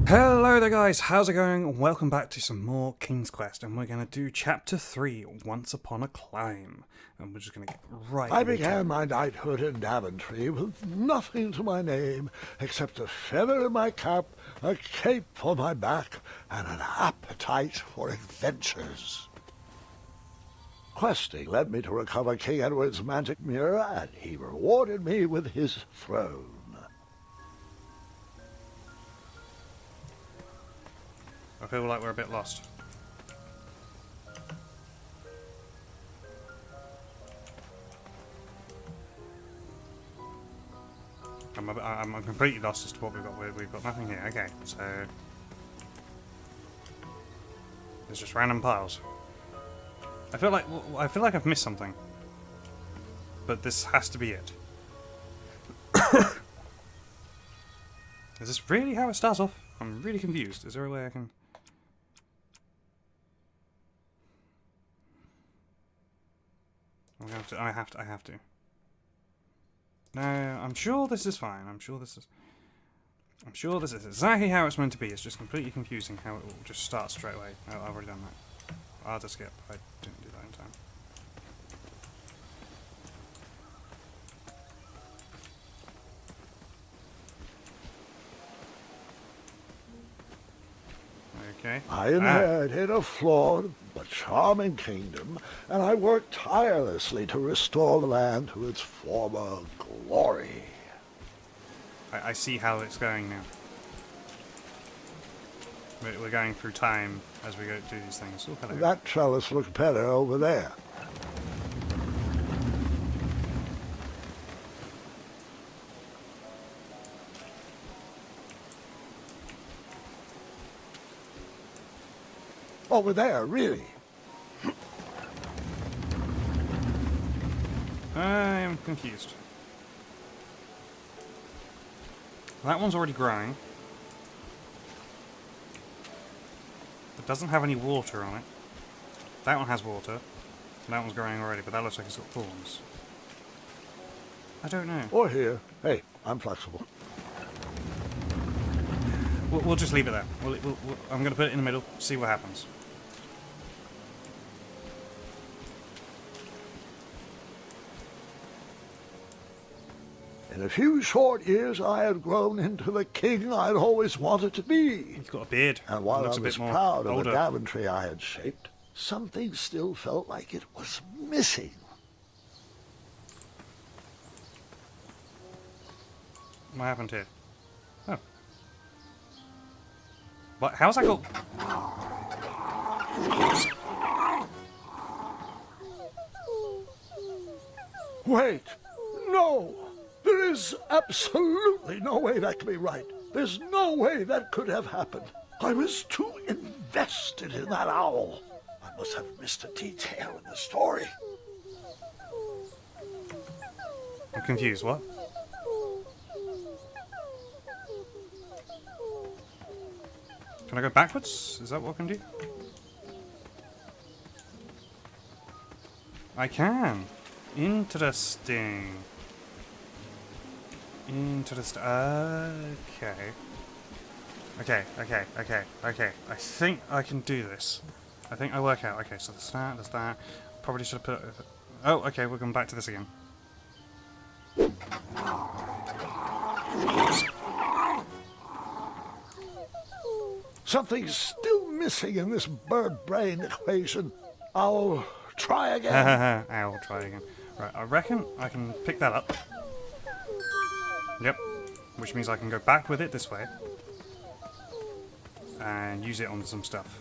Hello there guys, how's it going? Welcome back to some more King's Quest, and we're going to do Chapter 3, Once Upon a Climb. And we're just going to get right I into began it. my knighthood in Daventry with nothing to my name except a feather in my cap, a cape on my back, and an appetite for adventures. Questing led me to recover King Edward's magic mirror, and he rewarded me with his throne. I feel like we're a bit lost. I'm completely lost as to what we've got. We've got nothing here. Okay, so there's just random piles. I feel like I've missed something, but this has to be it. Is this really how it starts off? I'm really confused. Is there a way I can? I have to. No, I'm sure this is fine. I'm sure this is exactly how it's meant to be. It's just completely confusing how it will just start straight away. Oh, I've already done that. I'll have to skip. I didn't do that in time. Okay. I inherited a flawed but charming kingdom, and I worked tirelessly to restore the land to its former glory. I see how it's going now. We're going through time as we go do these things. Oh, hello. That trellis looks better over there. Over there, really. I am confused. That one's already growing. It doesn't have any water on it. That one has water. That one's growing already, but that looks like it's got thorns. I don't know. Or here. Hey, I'm flexible. We'll just leave it there. I'm going to put it in the middle, see what happens. In a few short years, I had grown into the king I'd always wanted to be. He's got a beard. And while I Looks a was bit more proud of older. the Daventry I had shaped, something still felt like it was missing. What happened here? Oh. What? How's that got? Wait, no! There is absolutely no way that can be right. There's no way that could have happened. I was too invested in that owl. I must have missed a detail in the story. I'm confused. What? Can I go backwards? Is that what I can do? I can. Interesting. Interesting. Okay. Okay. I think I can do this. I think I work out. Okay, so there's that. Probably should have put. Oh, okay. We're going back to this again. Something's still missing in this bird brain equation. I'll try again. I'll try again. Right, I reckon I can pick that up. Yep. Which means I can go back with it this way. And use it on some stuff.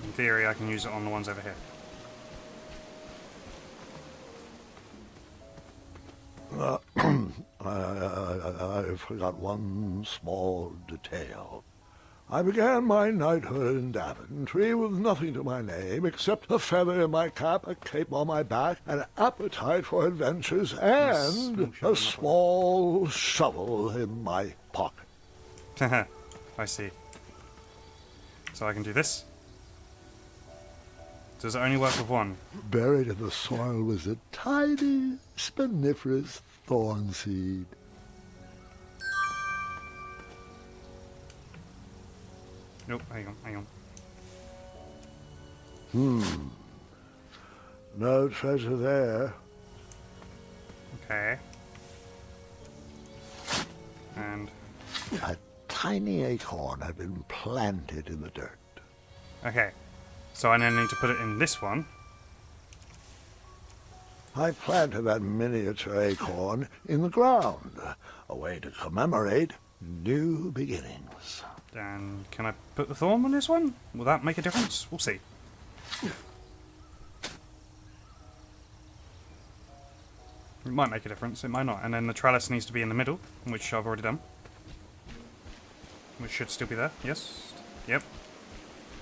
In theory, I can use it on the ones over here. I forgot one small detail. I began my knighthood in Daventry with nothing to my name except a feather in my cap, a cape on my back, an appetite for adventures, and a small shovel in my pocket. I see. So I can do this. Does it only work with one? Buried in the soil was a tiny, spiniferous thorn seed. Nope, hang on, hang on. No treasure there. Okay. And... A tiny acorn had been planted in the dirt. okay. So I now need to put it in this one. I planted that miniature acorn in the ground, a way to commemorate new beginnings. And can I put the thorn on this one? Will that make a difference? We'll see. It might make a difference, it might not. And then the trellis needs to be in the middle, which I've already done. Which should still be there, yes? Yep.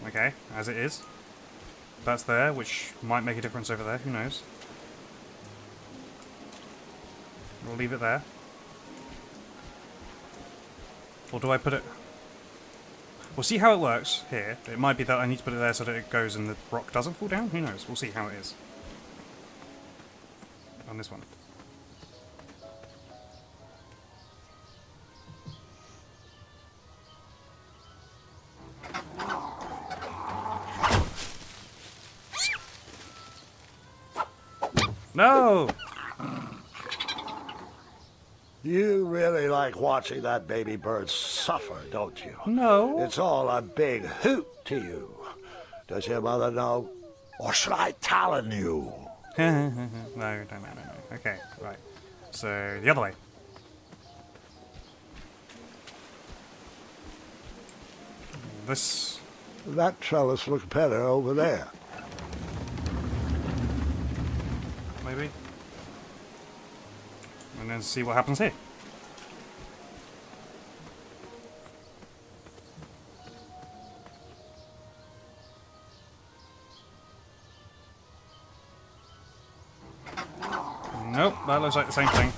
Okay, as it is. That's there, which might make a difference over there, who knows. We'll leave it there. Or do I put it... we'll see how it works here. It might be that I need to put it there so that it goes and the rock doesn't fall down, who knows? We'll see how it is. On this one. No! You really like watching that baby bird suffer, don't you? No. It's all a big hoot to you. Does your mother know? Or should I talon you? No. Okay, right. So, the other way. This... That trellis looks better over there. maybe. And then see what happens here. Nope, that looks like the same thing.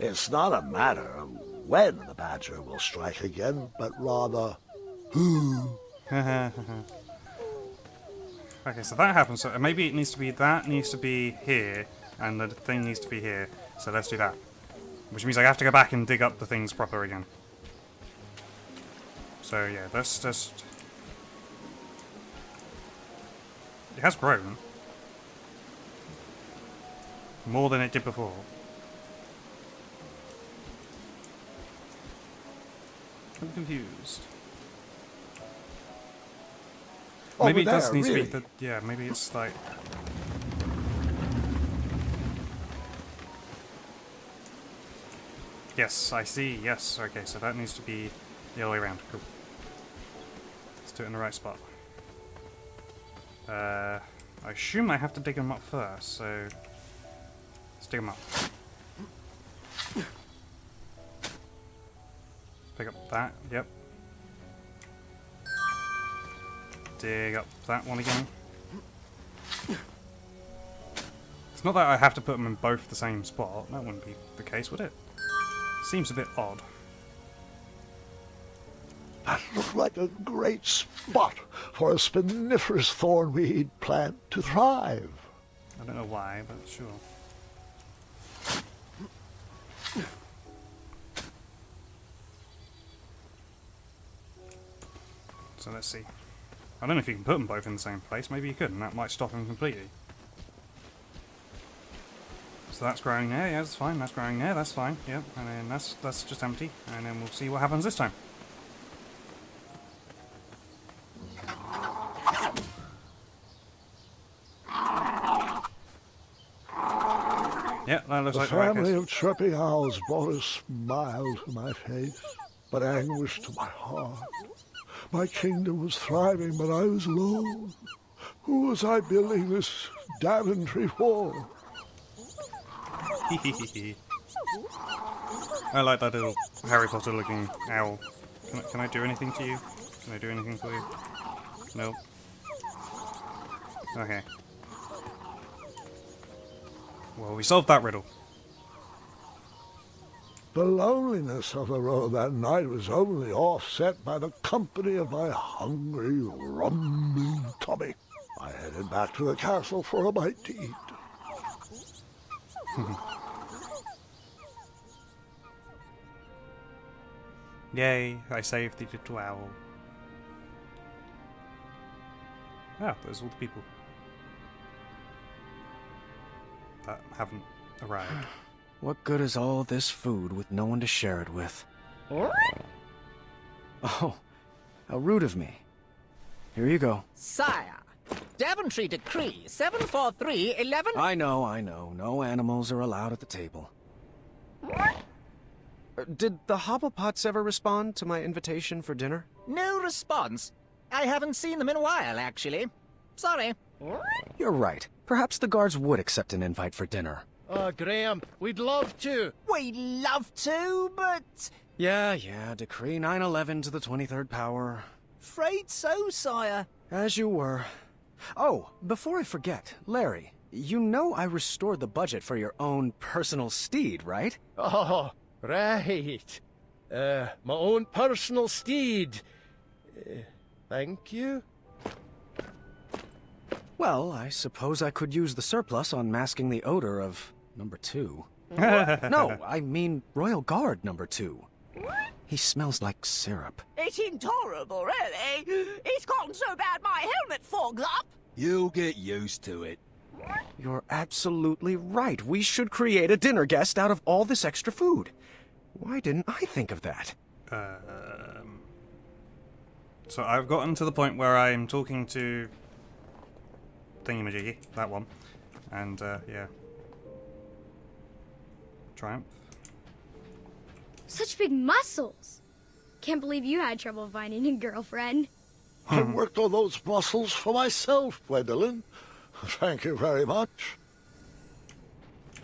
It's not a matter of when the badger will strike again, but rather who. Okay, so that happens. So maybe it needs to be that needs to be here, and the thing needs to be here. So let's do that. Which means I have to go back and dig up the things proper again. So yeah, let's just... It has grown. More than it did before. I'm confused. Maybe it does need to be the... Yeah, maybe it's like... Yes, I see, yes. Okay, so that needs to be the other way around. Cool. Let's do it in the right spot. I assume I have to dig them up first, so... Let's dig them up. Pick up that, yep. Dig up that one again. It's not that I have to put them in both the same spot. That wouldn't be the case, would it? Seems a bit odd. That looked like a great spot for a spiniferous thornweed plant to thrive. I don't know why, but sure. So let's see. I don't know if you can put them both in the same place. Maybe you could, and that might stop them completely. So that's growing there. Yeah, that's fine. That's growing there. That's fine. Yep. And then that's just empty. And then we'll see what happens this time. Yeah, that looks The like the right family case. of chirping owls brought a smile to my face, but anguish to my heart. My kingdom was thriving, but I was alone. Who was I building this Daventry for? I like that little Harry Potter looking owl. Can I do anything to you? Can I do anything for you? Nope. Okay. Well, we solved that riddle. The loneliness of the road that night was only offset by the company of my hungry, rumbling tummy. I headed back to the castle for a bite to eat. Yay, I saved the little owl. Ah, there's all the people that haven't arrived. What good is all this food with no one to share it with? Oh, how rude of me. Here you go. Sire, Daventry Decree 74311. I know. No animals are allowed at the table. Did the Hobblepots ever respond to my invitation for dinner? No response. I haven't seen them in a while, actually. Sorry. You're right. Perhaps the guards would accept an invite for dinner. Oh, Graham, we'd love to. We'd love to, but... Yeah, Decree 911 to the 23rd power. Afraid so, sire. As you were. Oh, before I forget, Larry, you know I restored the budget for your own personal steed, right? Oh, right. My own personal steed. Thank you. Well, I suppose I could use the surplus on masking the odor of number 2. No, I mean Royal Guard number 2. He smells like syrup. It's intolerable, really. It's gotten so bad my helmet fogs up. You'll get used to it. You're absolutely right. We should create a dinner guest out of all this extra food. Why didn't I think of that? So I've gotten to the point where I'm talking to Thingamajiggy, that one, and yeah. Triumph. Such big muscles. Can't believe you had trouble finding a girlfriend. I worked on those muscles for myself, Gwendolyn. Thank you very much.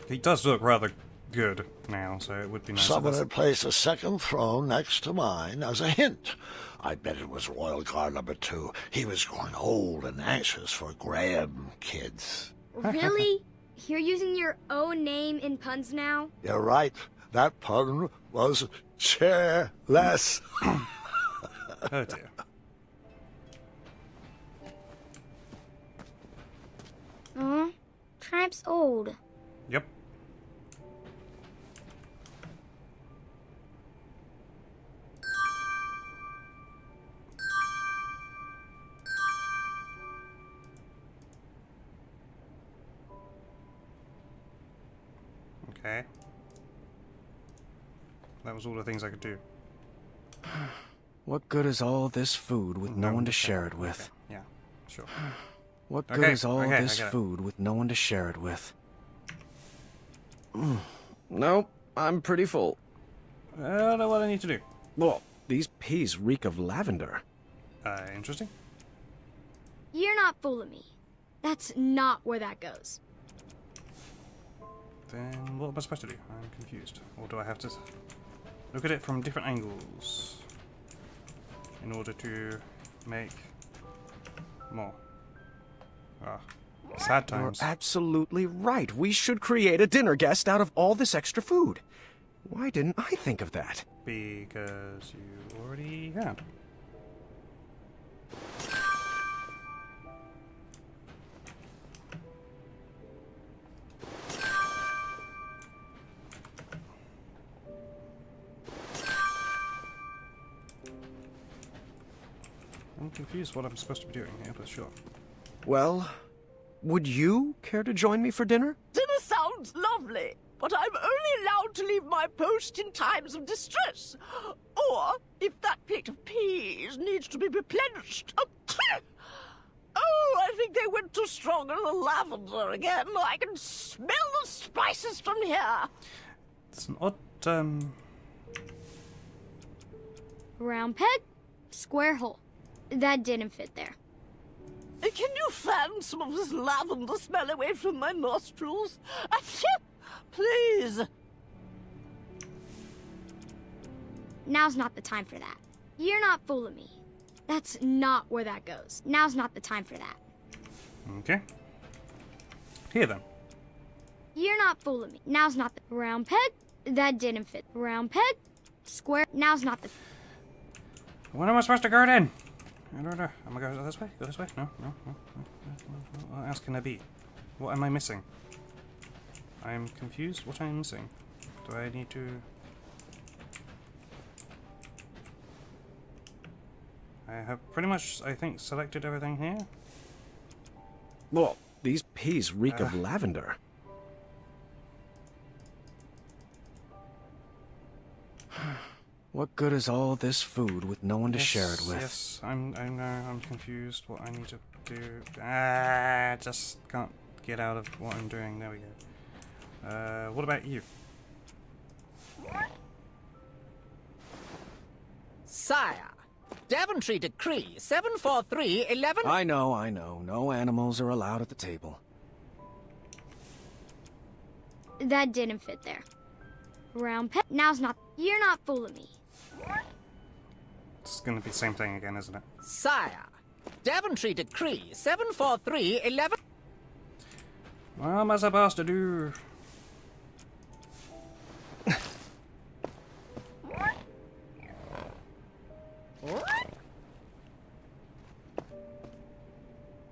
He does look rather good now, so it would be nice. Someone had placed a second throne next to mine as a hint. I bet it was Royal Guard number 2. He was growing old and anxious for Graham kids. Really? You're using your own name in puns now? You're right. That pun was chairless. Oh dear. Triumph's old. Yep. Okay. That was all the things I could do. What good is all this food with no one to share it with? Okay. Yeah, sure. What good Okay, is all okay, this I get it. food with no one to share it with? Nope, I'm pretty full. I don't know what I need to do. Well, these peas reek of lavender. Interesting. You're not fooling me. That's not where that goes. Then what am I supposed to do? I'm confused. Or do I have to look at it from different angles in order to make more? Ah, sad You're times. absolutely right. We should create a dinner guest out of all this extra food. Why didn't I think of that? Because you already had. I'm confused what I'm supposed to be doing here, but sure. Well, would you care to join me for dinner? Dinner sounds lovely, but I'm only allowed to leave my post in times of distress. Or if that plate of peas needs to be replenished. Oh, I think they went too strong on the lavender again. I can smell the spices from here. It's an odd, Round peg, square hole. That didn't fit there. Can you fan some of this lavender smell away from my nostrils? Please. Now's not the time for that. You're not fooling me. That's not where that goes. Now's not the time for that. okay. Here then. You're not fooling me. Now's not the round peg, That didn't fit. Round peg, square. Now's not the. When am I supposed to go in? Am I going this way? Go this way? No. What else can I be? What am I missing? I'm confused. What am I missing? Do I need to... I have pretty much, I think, selected everything here. Well, these peas reek of lavender. What good is all this food with no one to share it with? Yes, I'm confused. What I need to do? Just can't get out of what I'm doing. There we go. What about you? Sire, Daventry Decree 74311. I know. No animals are allowed at the table. That didn't fit there. Round peg. Now's not. You're not fooling me. It's gonna be the same thing again, isn't it? Sire, Daventry Decree 74311. What am I supposed to do?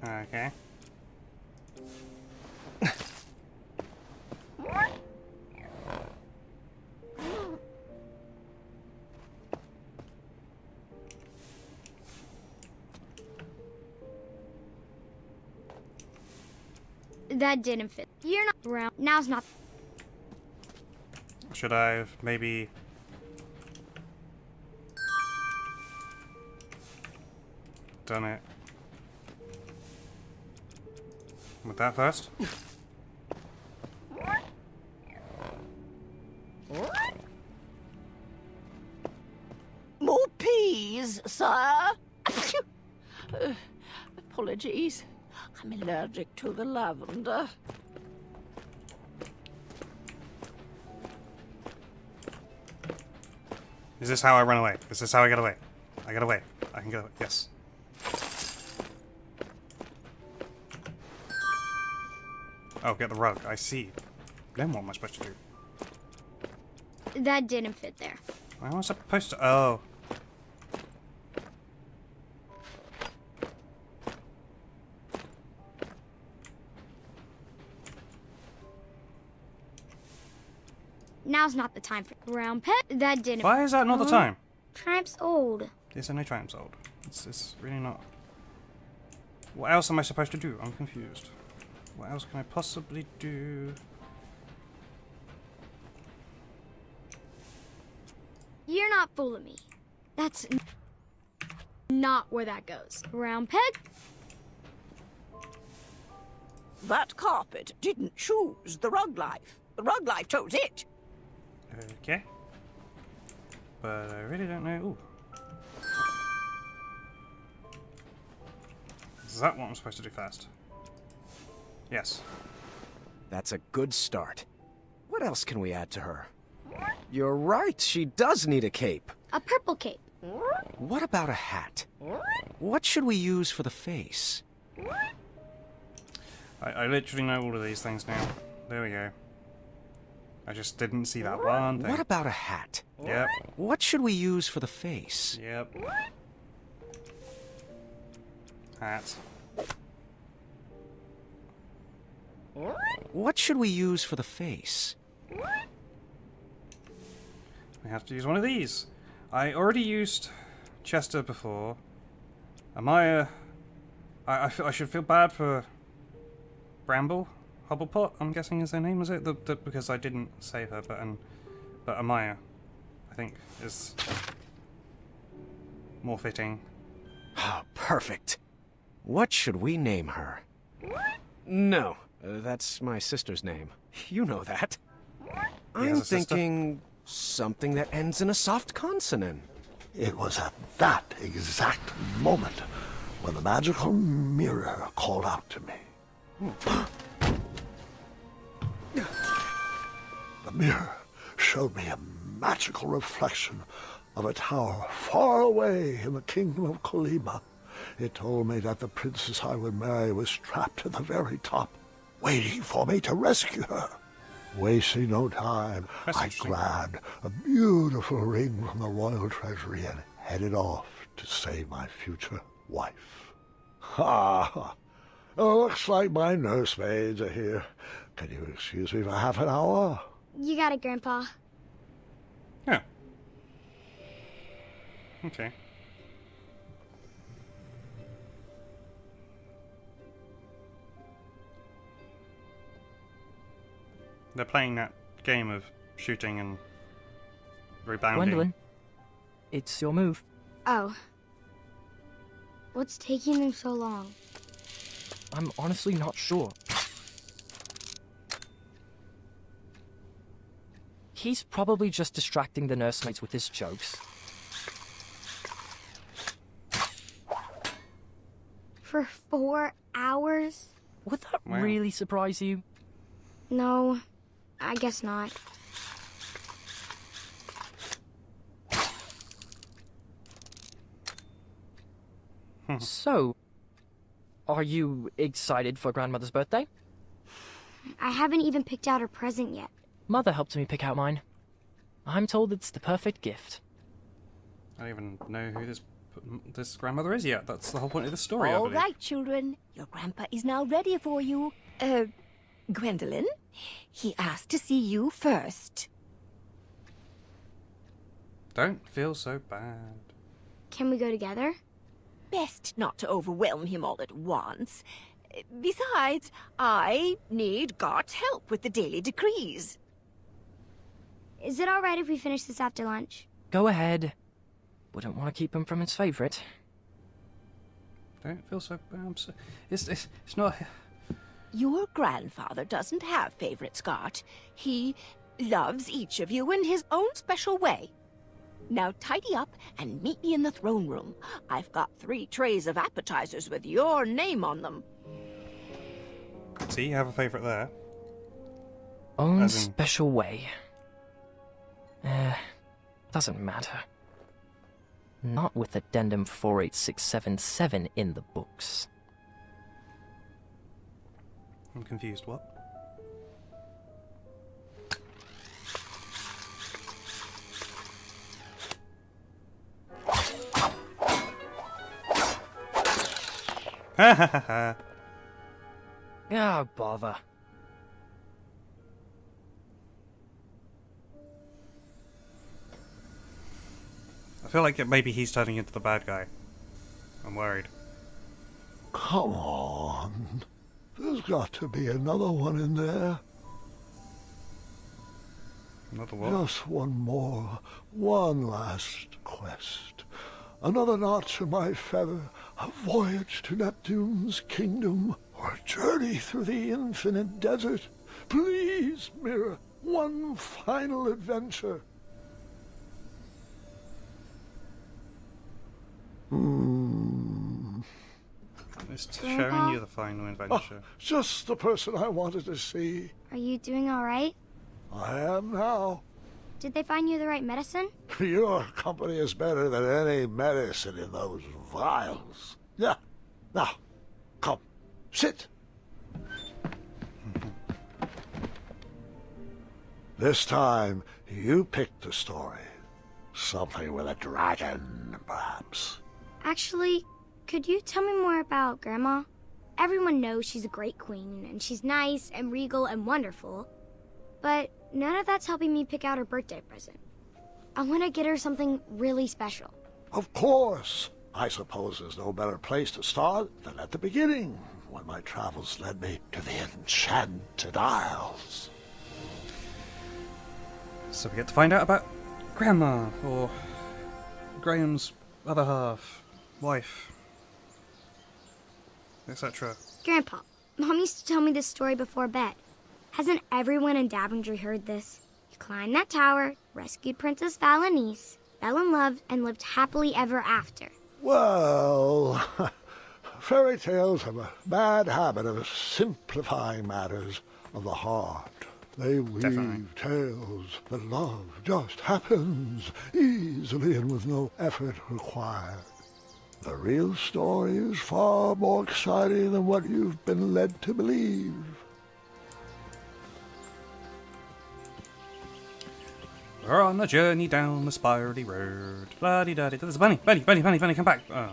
Okay. That didn't fit. You're not round. Now's not. Should I have maybe... done it with that first? More peas, sire? Apologies. I'm allergic to the lavender. Is this how I run away? Is this how I get away? I get away. I can get away. Yes. Oh, get the rug. I see. Then what am I supposed to do? That didn't fit there. Why am I supposed to... Oh. Now's not the time for round peg. That didn't. Why is that not the time? Triumph's old. Yes, I know Triumph's old. It's really not... What else am I supposed to do? I'm confused. What else can I possibly do? You're not fooling me. That's not where that goes. Round peg. That carpet didn't choose the rug life. The rug life chose it. Okay. But I really don't know... Ooh. Is that what I'm supposed to do first? Yes. That's a good start. What else can we add to her? You're right, she does need a cape. A purple cape. What about a hat? What should we use for the face? I literally know all of these things now. There we go. I just didn't see that one thing. What about a hat? Yep. What should we use for the face? Yep. Hat. What should we use for the face? We have to use one of these. I already used Chester before. Amaya... I should feel bad for... Bramble? Hobblepot, I'm guessing is her name, is it? Because I didn't save her, but Amaya, I think, is more fitting. Ah, perfect. What should we name her? No, that's my sister's name. You know that. He has I'm a sister? thinking something that ends in a soft consonant. It was at that exact moment when the magical mirror called out to me. The mirror showed me a magical reflection of a tower far away in the kingdom of Colima. It told me that the princess I would marry was trapped at the very top, waiting for me to rescue her. Wasting no time, That's I interesting. grabbed a beautiful ring from the royal treasury and headed off to save my future wife. Ha! Oh, looks like my nursemaids are here. Can you excuse me for half an hour? You got it, Grandpa. Yeah. Okay. They're playing that game of shooting and rebounding. Gwendolyn, it's your move. Oh. What's taking them so long? I'm honestly not sure. He's probably just distracting the nursemaids with his jokes. For 4 hours? Would that Wow. really surprise you? No, I guess not. So, are you excited for Grandmother's birthday? I haven't even picked out her present yet. Mother helped me pick out mine. I'm told it's the perfect gift. I don't even know who this grandmother is yet. That's the whole point of the story, I All believe. right, children. Your grandpa is now ready for you. Gwendolyn, he asked to see you first. Don't feel so bad. Can we go together? Best not to overwhelm him all at once. Besides, I need God's help with the daily decrees. Is it alright if we finish this after lunch? Go ahead. Wouldn't want to keep him from his favorite. Don't feel so bad. It's not... Your grandfather doesn't have favorites, Scott. He loves each of you in his own special way. Now tidy up and meet me in the throne room. I've got 3 trays of appetizers with your name on them. See, you have a favourite there. Own As in- special way. Doesn't matter. Not with Addendum 48677 in the books. I'm confused, what? Ha ha ha ha. Oh, bother. I feel like maybe he's turning into the bad guy. I'm worried. Come on. There's got to be another one in there. Another what? Just one more. One last quest. Another notch in my feather. A voyage to Neptune's kingdom. Or a journey through the infinite desert. Please, Mira. One final adventure. It's Grandpa? showing you the final Oh, adventure. just the person I wanted to see. Are you doing alright? I am now. Did they find you the right medicine? Your company is better than any medicine in those vials. Yeah. Now, come, sit. This time, you picked the story. Something with a dragon, perhaps. Actually, could you tell me more about Grandma? Everyone knows she's a great queen, and she's nice and regal and wonderful. But none of that's helping me pick out her birthday present. I want to get her something really special. Of course. I suppose there's no better place to start than at the beginning, when my travels led me to the Enchanted Isles. So we get to find out about Grandma, or Graham's other half, wife, etc. Grandpa, Mom used to tell me this story before bed. Hasn't everyone in Daventry heard this? You climbed that tower, rescued Princess Valenice, fell in love, and lived happily ever after. Well, fairy tales have a bad habit of simplifying matters of the heart. They weave Definitely. tales that love just happens easily and with no effort required. The real story is far more exciting than what you've been led to believe. We're on a journey down the spirally road. Bloody-daddy. There's a bunny. Bunny, come back. Oh.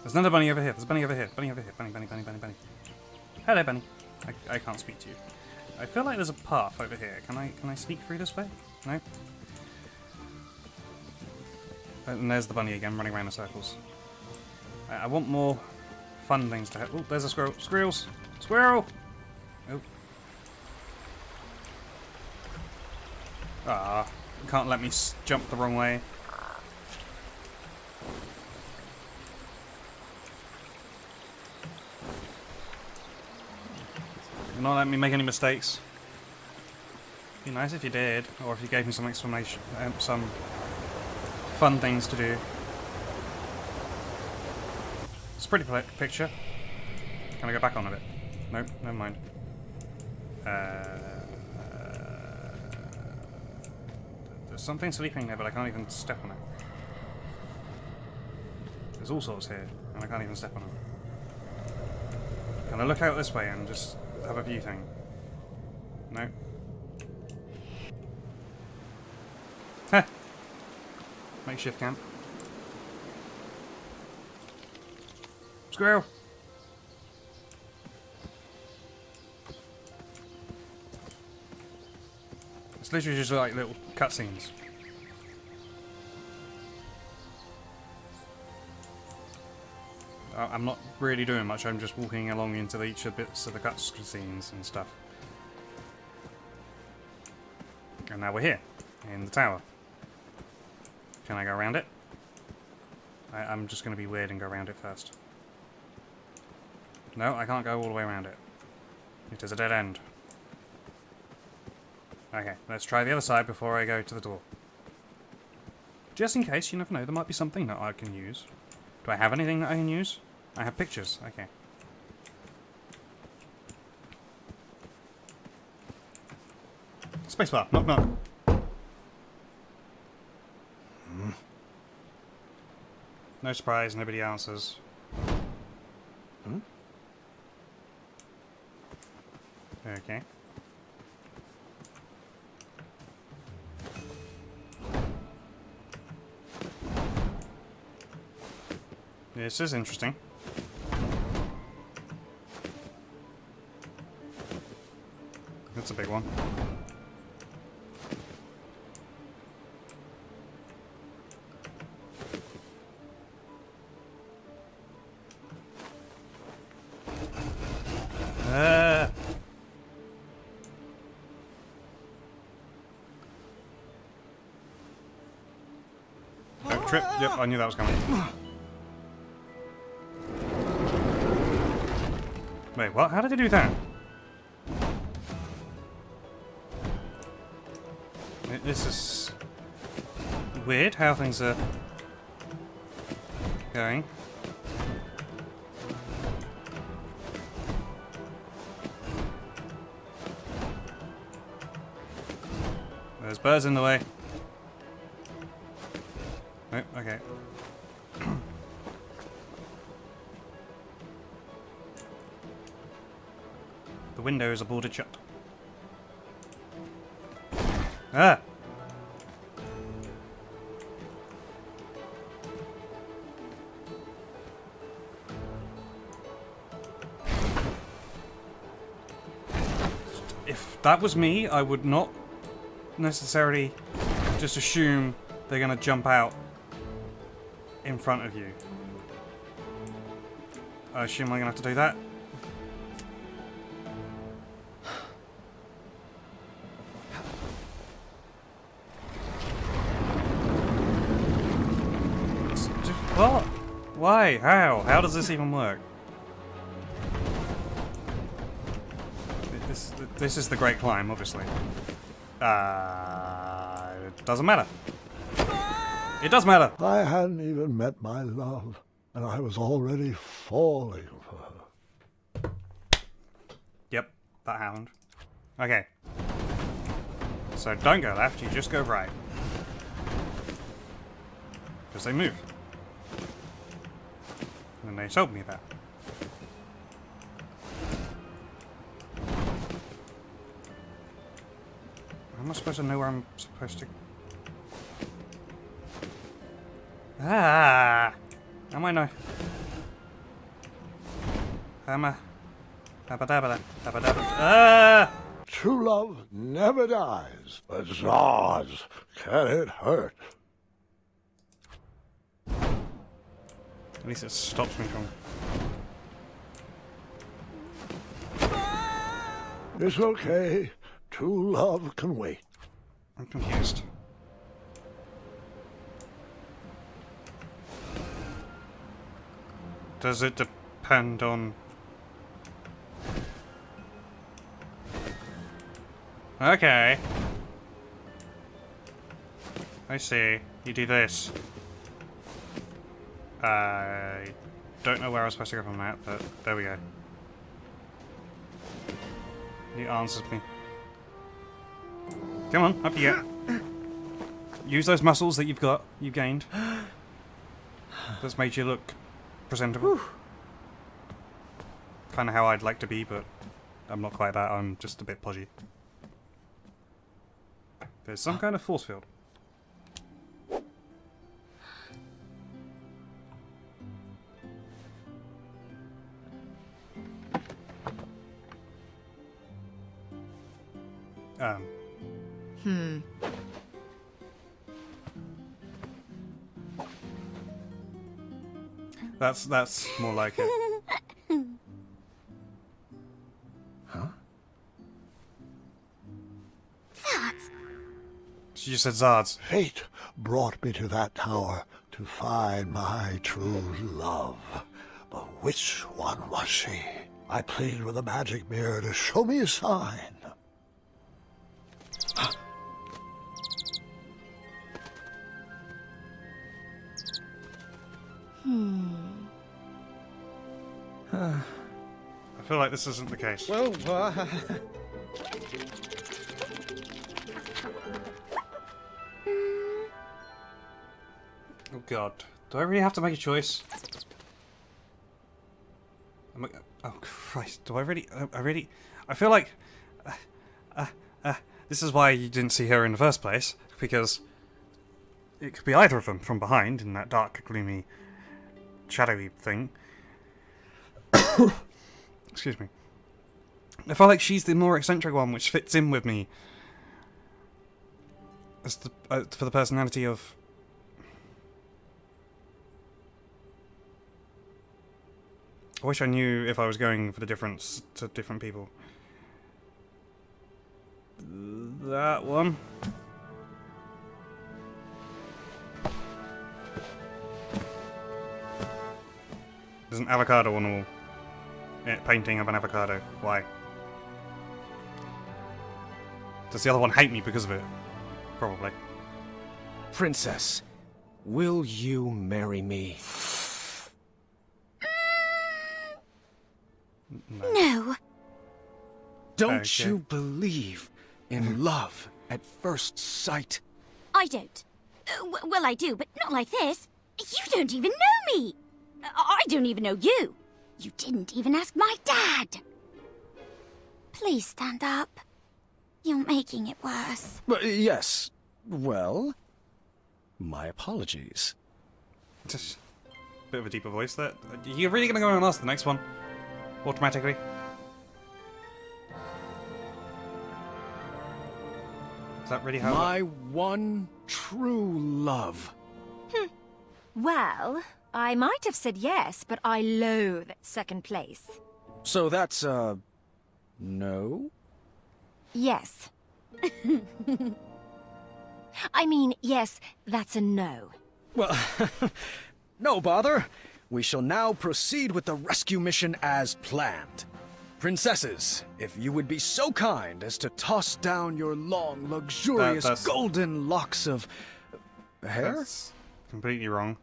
There's another bunny over here. There's a bunny over here. Bunny over here. Bunny. Hello, bunny. I can't speak to you. I feel like there's a path over here. Can I sneak through this way? No? And there's the bunny again, running around in circles. I want more fun things to have. Oh, there's a squirrel. Squirrels! Squirrel! Oh. Ah, can't let me jump the wrong way. You're not letting me make any mistakes. It'd be nice if you did, or if you gave me some explanation, some fun things to do. It's a pretty picture. Can I go back on a bit? Nope, never mind. There's something sleeping there, but I can't even step on it. There's all sorts here, and I can't even step on it. Can I look out this way and just have a view thing? No. Heh! Makeshift camp. Squirrel! It's literally just like little cutscenes. I'm not really doing much, I'm just walking along into each of the bits of the cutscenes and stuff. And now we're here, in the tower. Can I go around it? I'm just going to be weird and go around it first. No, I can't go all the way around it. It is a dead end. Okay, let's try the other side before I go to the door. Just in case, you never know, there might be something that I can use. Do I have anything that I can use? I have pictures, okay. Spacebar, knock knock. No surprise, nobody answers. Okay. This is interesting. That's a big one. Don't trip. Yep, I knew that was coming. Wait, what? How did he do that? This is weird how things are going. There's birds in the way. Oh, okay. The windows are boarded shut. Ah! If that was me, I would not necessarily just assume they're gonna jump out in front of you. I assume I'm gonna have to do that. What? Why? How? How does this even work? This is the Great Climb, obviously. It doesn't matter. It does matter! I hadn't even met my love, and I was already falling for her. Yep, that happened. Okay. So don't go left, you just go right. Because they move. And they told me that. How am I supposed to know where I'm supposed to Ah! Am I no? Am I? Ah! True love never dies, but Zods, can it hurt? At least it stops me from. It's okay. True love can wait. I'm confused. Does it depend on... Okay. I see. You do this. I don't know where I was supposed to go from that, but there we go. He answers me. Come on, up you get. Use those muscles that you've gained. That's made you look presentable. Kind of how I'd like to be, but I'm not quite that. I'm just a bit podgy. There's some kind of force field. That's more like it. Huh? Zods! She just said Zards. Fate brought me to that tower to find my true love. But which one was she? I pleaded with the magic mirror to show me a sign. I feel like this isn't the case. Well, Oh god. Do I really have to make a choice? Oh Christ. Do I really... I feel like... this is why you didn't see her in the first place. Because... it could be either of them from behind, in that dark, gloomy, shadowy thing. Excuse me. I feel like she's the more eccentric one, which fits in with me. As the, for the personality of... I wish I knew if I was going for the difference to different people. That one. There's an avocado on the wall. Yeah, painting of an avocado. Why? Does the other one hate me because of it? Probably. Princess, will you marry me? No. Don't Okay. you believe in love at first sight? I don't. Well, I do, but not like this. You don't even know me. I don't even know you. You didn't even ask my dad. Please stand up. You're making it worse. Yes. Well, my apologies. Just a bit of a deeper voice there. You're really gonna go and ask the next one? Automatically? Is that really how... My one true love. Well, I might have said yes, but I loathe second place. So that's, no? Yes. I mean, yes, that's a no. Well, no bother. We shall now proceed with the rescue mission as planned. Princesses, if you would be so kind as to toss down your long, luxurious That's- golden locks of... hair? That's completely wrong.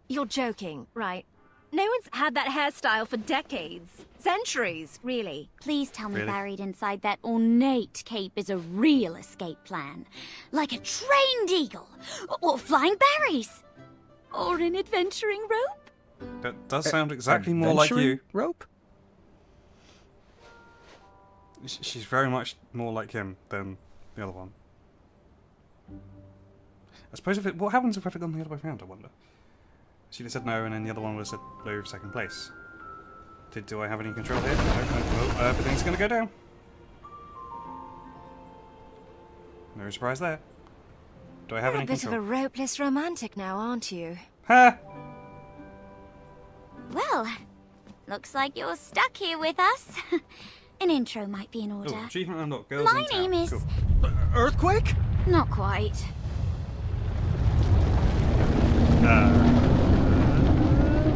You're joking, right? No one's had that hairstyle for decades. Centuries, really. Please tell me Really? buried inside that ornate cape is a real escape plan. Like a trained eagle. Or flying berries. Or an adventuring rope? That does sound exactly more like Adventuring you. rope? She's very much more like him than the other one. I suppose if it... What happens if I'd have gone the other way around, I wonder? She'd have said no, and then the other one would have said blue second place. Do I have any control here? No, well, everything's gonna go down. No surprise there. Do I have You're any a bit control? of a ropeless romantic now, aren't you? Ha! Well, looks like you're stuck here with us. An intro might be in order. Oh, achievement unlocked. Girls My in town. name is... Cool. Earthquake? Not quite.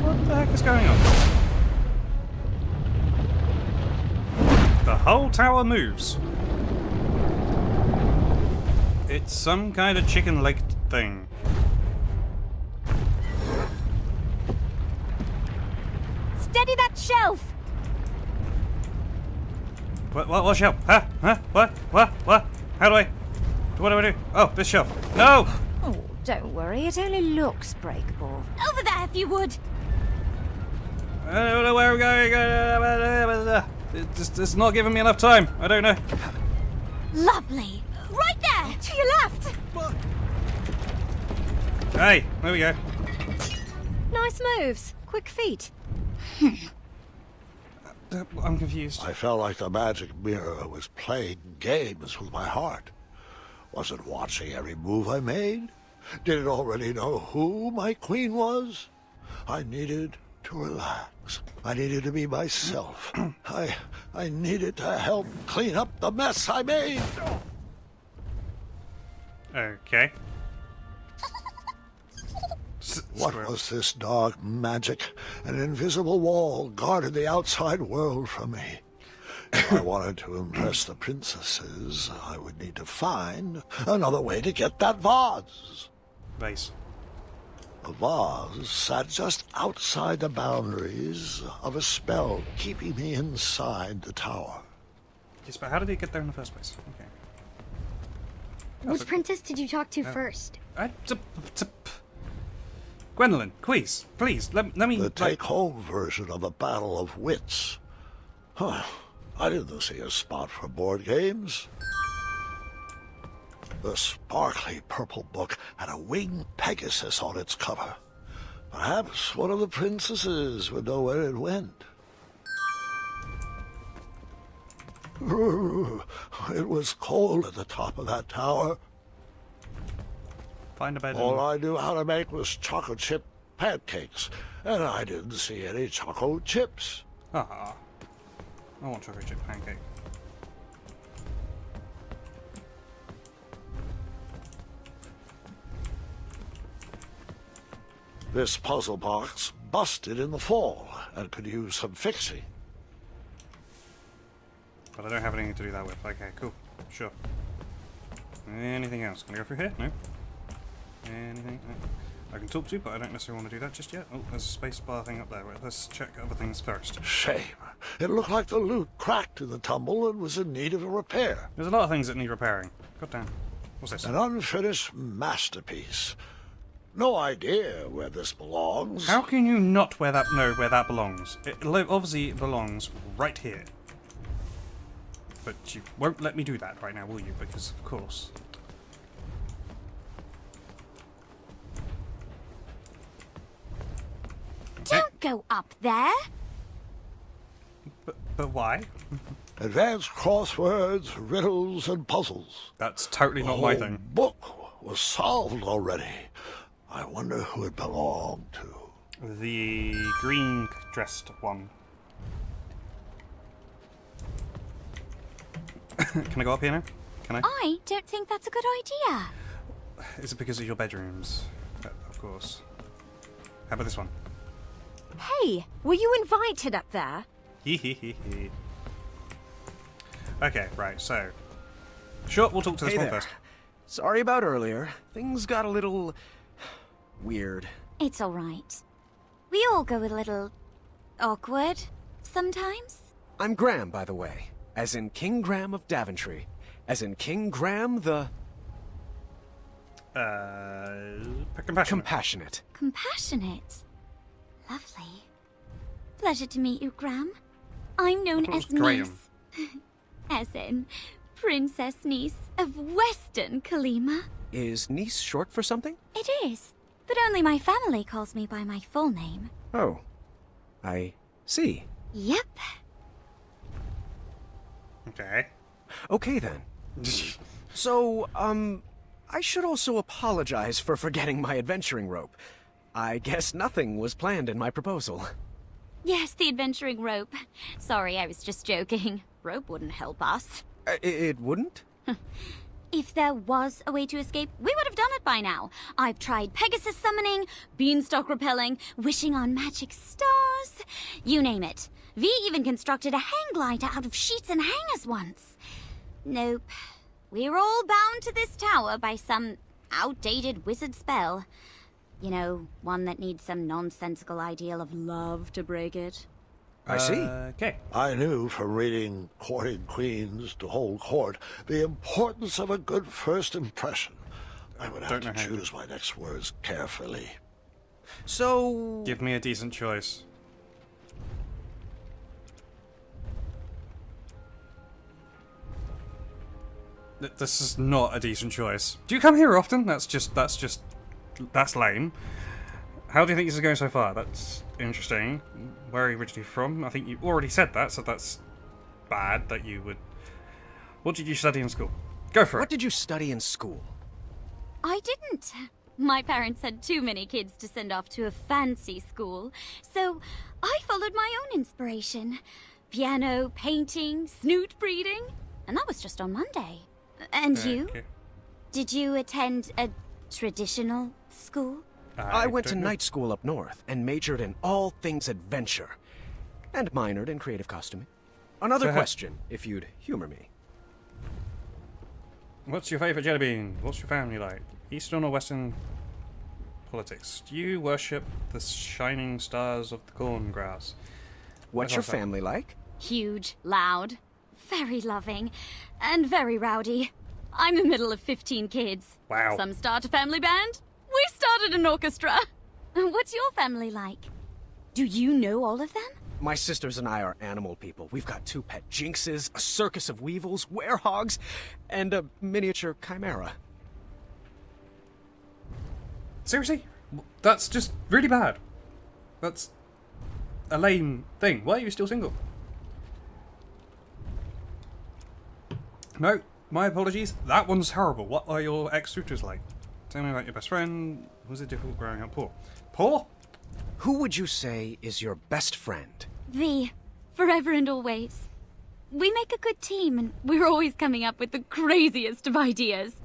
What the heck is going on? The whole tower moves. It's some kind of chicken leg thing. Steady that shelf! What shelf? Huh? What? How do I... What do I do? Oh, this shelf. No! Oh, don't worry, it only looks breakable. Over there, if you would. I don't know where I'm going. It's not giving me enough time. I don't know. Lovely. Right there. To your left! Hey, there we go. Nice moves. Quick feet. I'm confused. I felt like the magic mirror was playing games with my heart. Was it watching every move I made? Did it already know who my queen was? I needed to relax. I needed to be myself. I needed to help clean up the mess I made. Okay. What was this dark magic? An invisible wall guarded the outside world from me. If I wanted to impress the princesses, I would need to find another way to get that vase. Base. The vase sat just outside the boundaries of a spell keeping me inside the tower. Yes, but how did he get there in the first place? Okay. Which princess did you talk to first? Gwendolyn, please, let me... The take-home version of a battle of wits. Huh. I didn't see a spot for board games. The sparkly purple book had a winged Pegasus on its cover. Perhaps one of the princesses would know where it went. It was cold at the top of that tower. Find a bed. All I knew how to make was chocolate chip pancakes, and I didn't see any chocolate chips. Ah. I want chocolate chip pancake. This puzzle box busted in the fall and could use some fixing. But I don't have anything to do that with. Okay, cool. Sure. Anything else? Can I go through here? No. Anything? No. I can talk to you, but I don't necessarily want to do that just yet. Oh, there's a space bar thing up there. Right, let's check other things first. Shame. It looked like the loot cracked in the tumble and was in need of a repair. There's a lot of things that need repairing. God damn. What's this? An unfinished masterpiece. No idea where this belongs. How can you not know where that belongs? It obviously belongs right here. But you won't let me do that right now, will you? Because, of course. Don't go up there. But why? Advanced crosswords, riddles, and puzzles. That's totally not my thing. The book was solved already. I wonder who it belonged to. The green-dressed one. Can I go up here now? Can I? I don't think that's a good idea. Is it because of your bedrooms? Of course. How about this one? Hey, were you invited up there? Hee hee hee hee. Okay, right, so... Sure, we'll talk to this Hey one there. first. Sorry about earlier. Things got a little... weird. It's all right. We all go a little awkward sometimes. I'm Graham, by the way. As in King Graham of Daventry. As in King Graham the... Compassionate. Compassionate. Compassionate. Lovely. Pleasure to meet you, Graham. I'm known I thought as it was Graham. Miss. As in, Princess Niece of Western Kalima. Is niece short for something? It is, but only my family calls me by my full name. Oh, I see. Yep. Okay. Okay then. So, I should also apologize for forgetting my adventuring rope. I guess nothing was planned in my proposal. Yes, the adventuring rope. Sorry, I was just joking. Rope wouldn't help us. It wouldn't? If there was a way to escape, we would have done it by now. I've tried Pegasus summoning, beanstalk repelling, wishing on magic stars. You name it. V even constructed a hang glider out of sheets and hangers once. Nope. We're all bound to this tower by some outdated wizard spell. You know, one that needs some nonsensical ideal of love to break it. I see. Okay. I knew from reading Courting Queens to Hold Court the importance of a good first impression. I would have to choose my next words carefully. So... Give me a decent choice. This is not a decent choice. Do you come here often? That's lame. How do you think this is going so far? That's interesting. Where are you originally from? I think you already said that, so that's bad that you would... What did you study in school? Go for it. What did you study in school? I didn't. My parents had too many kids to send off to a fancy school, so I followed my own inspiration. Piano, painting, snoot breeding, and that was just on Monday. And you? Okay. Did you attend a traditional school? I went to don't know. night school up north and majored in all things adventure. And minored in creative costuming. Another question, if you'd humor me. What's your favourite jelly bean? What's your family like? Eastern or Western politics? Do you worship the shining stars of the corn grass? What's your family like? Huge, loud, very loving, and very rowdy. I'm the middle of 15 kids. Wow. Some start a family band. We started an orchestra. What's your family like? Do you know all of them? My sisters and I are animal people. We've got 2 pet jinxes, a circus of weevils, werehogs, and a miniature chimera. Seriously? That's just really bad. That's a lame thing. Why are you still single? No, my apologies. That one's horrible. What are your ex-suitors like? Tell me about your best friend. Was it difficult growing up poor? Poor? Who would you say is your best friend? V. Forever and always. We make a good team, and we're always coming up with the craziest of ideas.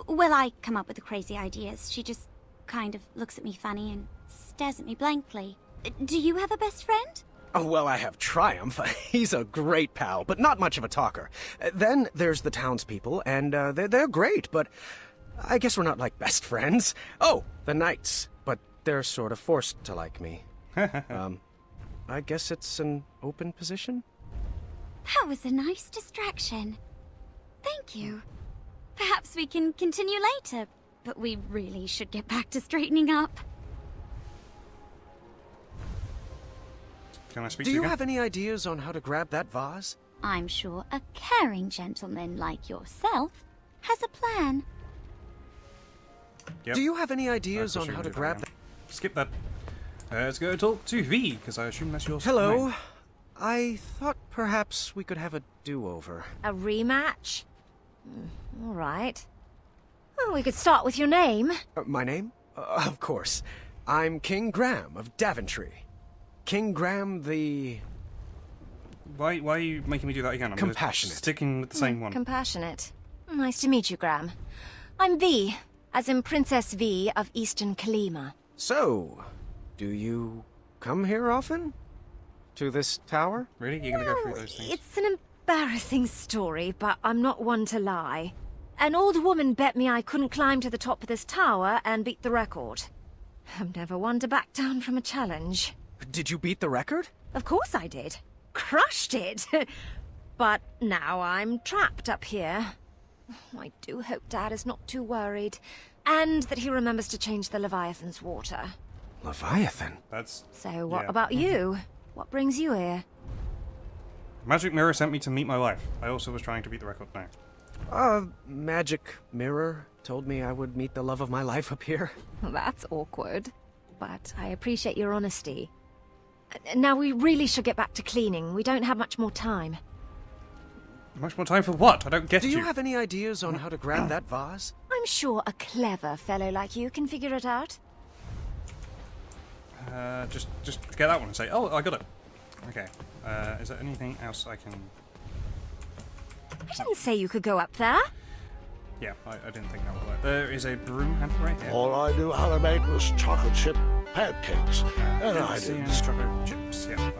Well, I come up with the crazy ideas. She just kind of looks at me funny and stares at me blankly. Do you have a best friend? Oh, well, I have Triumph. He's a great pal, but not much of a talker. Then there's the townspeople, and they're great, but I guess we're not like best friends. Oh, the knights, but they're sort of forced to like me. I guess it's an open position? That was a nice distraction. Thank you. Perhaps we can continue later, but we really should get back to straightening up. Can I speak Do to you again? have any ideas on how to grab that vase? I'm sure a caring gentleman like yourself has a plan. Yep. Do you have any I ideas on presume how to we do grab that. that? Skip that. Let's go talk to V, because I assume that's your Hello. name. I thought perhaps we could have a do-over. A rematch? All right. Well, we could start with your name. My name? Of course. I'm King Graham of Daventry. King Graham the... Why are you making me do that again? I'm gonna Compassionate. sticking with the same one. Compassionate. Nice to meet you, Graham. I'm V, as in Princess V of Eastern Kalima. So, do you come here often? To this tower? Really? You're gonna go through those things? It's an embarrassing story, but I'm not one to lie. An old woman bet me I couldn't climb to the top of this tower and beat the record. I'm never one to back down from a challenge. Did you beat the record? Of course I did. Crushed it. But now I'm trapped up here. I do hope Dad is not too worried. And that he remembers to change the Leviathan's water. Leviathan? That's... So what yeah. about you? What brings you here? Magic Mirror sent me to meet my wife. I also was trying to beat the record now. Magic Mirror told me I would meet the love of my life up here. That's awkward. But I appreciate your honesty. Now we really should get back to cleaning. We don't have much more time. Much more time for what? I don't get Do you. you have any ideas on how to grab that vase? I'm sure a clever fellow like you can figure it out. Just get that one and say, oh, I got it. Okay. Is there anything else I can... I didn't say you could go up there. Yeah, I didn't think that would work. There is a broom handle right here. All I knew how to make was chocolate chip pancakes, and I didn't. Chocolate chips, yeah.